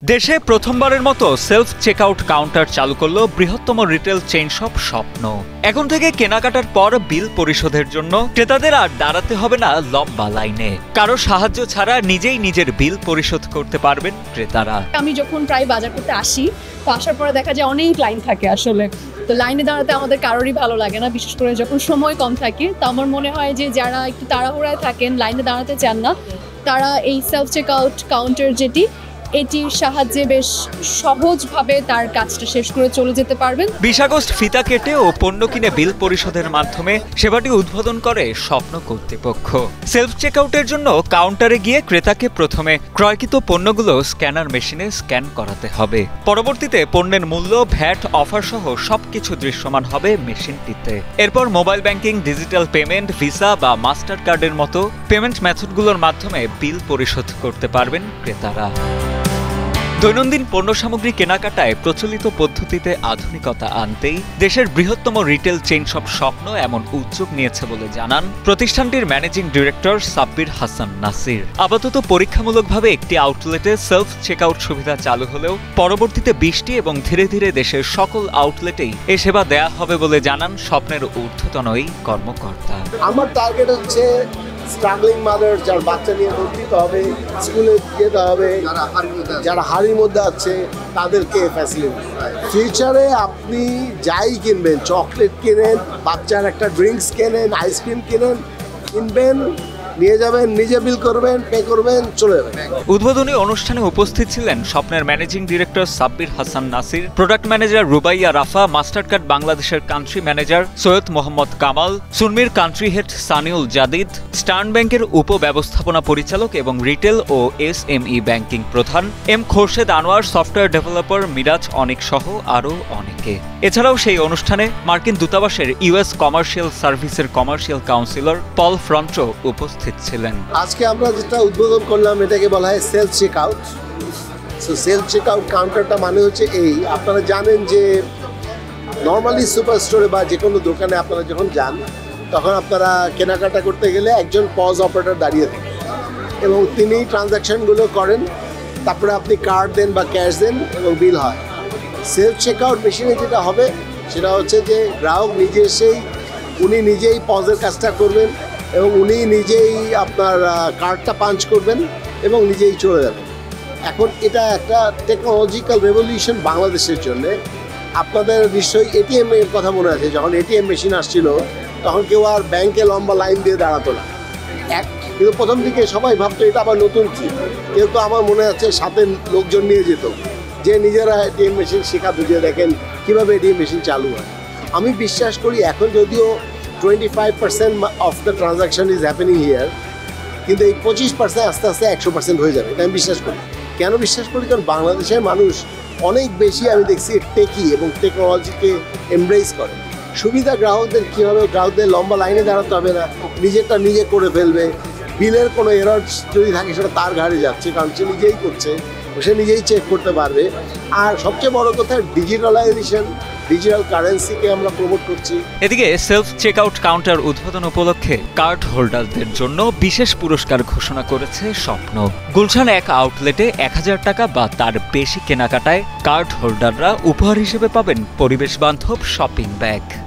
দেশে প্রথমবারের মতো সেলফ চেকআউট কাউন্টার চালু করল বৃহত্তম রিটেল চেইন শপ স্বপ্ন। এখন থেকে কেনাকাটার পর বিল পরিশোধের জন্য ক্রেতাদের আর দাঁড়াতে হবে না লম্বা লাইনে। কারো সাহায্য ছাড়া নিজেই নিজের বিল পরিশোধ করতে পারবেন ক্রেতারা। আমি যখন প্রায় বাজার করতে আসি, তো আসার পরে দেখা যায় অনেক লাইন থাকে আসলে। তো লাইনে দাঁড়াতে আমাদের কারোরই ভালো লাগে না, বিশেষ করে যখন সময় কম থাকে। তো আমার মনে হয় যে যারা একটু তাড়াহুড়ায় থাকেন, লাইনে দাঁড়াতে চান না, তারা এই সেলফ চেকআউট কাউন্টার এটির সাহায্যে বেশ সহজভাবে তার কাজটা শেষ করে চলে যেতে পারবেন। 20 আগস্ট ফিতা কেটে ও পণ্য কিনে বিল পরিশোধের মাধ্যমে সেবাটি উদ্বোধন করে স্বপ্ন কর্তৃপক্ষ। সেলফ চেকআউটের জন্য কাউন্টারে গিয়ে ক্রেতাকে প্রথমে ক্রয়কৃত পণ্যগুলো স্ক্যানার মেশিনে স্ক্যান করাতে হবে। পরবর্তীতে পণ্যের মূল্য, ভ্যাট, অফার সহ সবকিছু দৃশ্যমান হবে মেশিনটিতে। এরপর mobile banking, digital payment, visa বা মাস্টার কার্ডের মতো পেমেন্ট মেথডগুলোর মাধ্যমে বিল পরিশোধ করতে পারবেন ক্রেতারা। দৈনন্দিন পণ্য সামগ্রী কেনাকাটায় প্রচলিত পদ্ধতিতে আধুনিকতা আনতেই দেশের বৃহত্তম রিটেল চেইন শপ স্বপ্ন এমন উদ্যোগ নিয়েছে বলে জানান প্রতিষ্ঠানটির ম্যানেজিং ডিরেক্টর সাব্বির হাসান নাসির। আপাতত পরীক্ষামূলকভাবে একটি আউটলেটে সেলফ চেকআউট সুবিধা চালু হলেও পরবর্তীতে 20টি এবং ধীরে ধীরে দেশের সকল আউটলেটেই এ সেবা দেয়া হবে বলে জানান স্বপ্নের ঊর্ধ্বতন এই কর্মকর্তা। আমার টার্গেট হচ্ছে স্ট্রাগলিং মাদার, যার বাচ্চা নিয়ে দিতে হবে, স্কুলে যেতে হবে, যারা হাড়ির মধ্যে আছে তাদেরকে ফ্যাসিলিটি। ফিউচারে আপনি যাই কিনবেন, চকলেট কেনেন, বাচ্চার একটা ড্রিঙ্কস কেনেন, আইসক্রিম কিনবেন, নিয়ে যাবেন, নিজে বিল করবেন, পে করবেন, চলে যাবেন। উদ্বোধনী অনুষ্ঠানে উপস্থিত ছিলেন স্বপ্নের managing director Sabbir Hasan Nasir, product manager Rubaiya Rafa, master card বাংলাদেশের কান্ট্রি ম্যানেজার সৈয়দ মোহাম্মদ কামাল, সুনমির country head Saniul Zadid, Eastern ব্যাংকের উপ ব্যবস্থাপনা পরিচালক এবং রিটেল ও এসএমই ব্যাংকিং প্রধান M Khorshed Anwar, software developer Miraj Anik সহ আরও অনেকে। এছাড়াও সেই অনুষ্ঠানে মার্কিন দূতাবাসের ইউএস কমার্শিয়াল সার্ভিসের কমার্শিয়াল কাউন্সিলর পল ফ্রন্টো উপস্থিত ছিলেন। আজকে আমরা যেটা উদ্বোধন করলাম এটাকে বলা হয় self checkout. So self checkout কাউন্টারটা মানে হচ্ছে এই, আপনারা জানেন যে নর্মালি সুপার স্টোরে বা যে কোনো দোকানে আপনারা যখন যান তখন আপনারা কেনাকাটা করতে গেলে একজন পজ অপারেটর দাঁড়িয়ে থাকে এবং তিনি ট্রানজ্যাকশনগুলো করেন, তারপরে আপনি কার্ড দেন বা ক্যাশ দেন এবং বিল হয়। সেলফ চেকআউট মেশিনে যেটা হবে সেটা হচ্ছে যে গ্রাহক নিজে এসেই উনি নিজেই পজের কাজটা করবেন এবং উনি নিজেই আপনার কার্ডটা পাঞ্চ করবেন এবং নিজেই চলে যাবেন। এখন এটা একটা টেকনোলজিক্যাল রেভলিউশন বাংলাদেশের জন্যে। আপনাদের নিশ্চয়ই এটিএম এর কথা মনে আছে, যখন এটিএম মেশিন আসছিল তখন কেউ আর ব্যাংকে লম্বা লাইন দিয়ে দাঁড়াতো না। কিন্তু প্রথম দিকে সবাই ভাবতো এটা আবার নতুন কি, কেউ তো আমার মনে আছে সাথে লোকজন নিয়ে যেত যে নিজেরা এটিএম মেশিন শেখাতো, যে দেখেন কীভাবে এটিএম মেশিন চালু হয়। আমি বিশ্বাস করি এখন যদিও 25% of the transaction is happening here, কিন্তু এই 25% আস্তে আস্তে 100% হয়ে যাবে, এটা আমি বিশ্বাস করি। কেন বিশ্বাস করি? কারণ বাংলাদেশের মানুষ অনেক বেশি আমি দেখছি টেকি এবং টেকনোলজিকে এমব্রেস করে। সুবিধা গ্রাহকদের কী হবে, গ্রাহকদের লম্বা লাইনে দাঁড়াতে হবে না, নিজেরটা নিজে করে ফেলবে। বিলের কোনো এরর যদি থাকে সেটা তার ঘাড়ে যাচ্ছে, কারণ সে নিজেই করছে, সে নিজেই চেক করতে পারবে। আর সবচেয়ে বড় কথা ডিজিটালাইজেশন, ডিজিটাল কারেন্সিকে আমরা প্রমোট করছি। এদিকে সেলফ চেকআউট কাউন্টার উদ্বোধন উপলক্ষে কার্ড হোল্ডারদের জন্য বিশেষ পুরস্কার ঘোষণা করেছে স্বপ্ন। গুলশান এক আউটলেটে 1000 টাকা বা তার বেশি কেনাকাটায় কার্ড হোল্ডাররা উপহার হিসেবে পাবেন পরিবেশ বান্ধব শপিং ব্যাগ।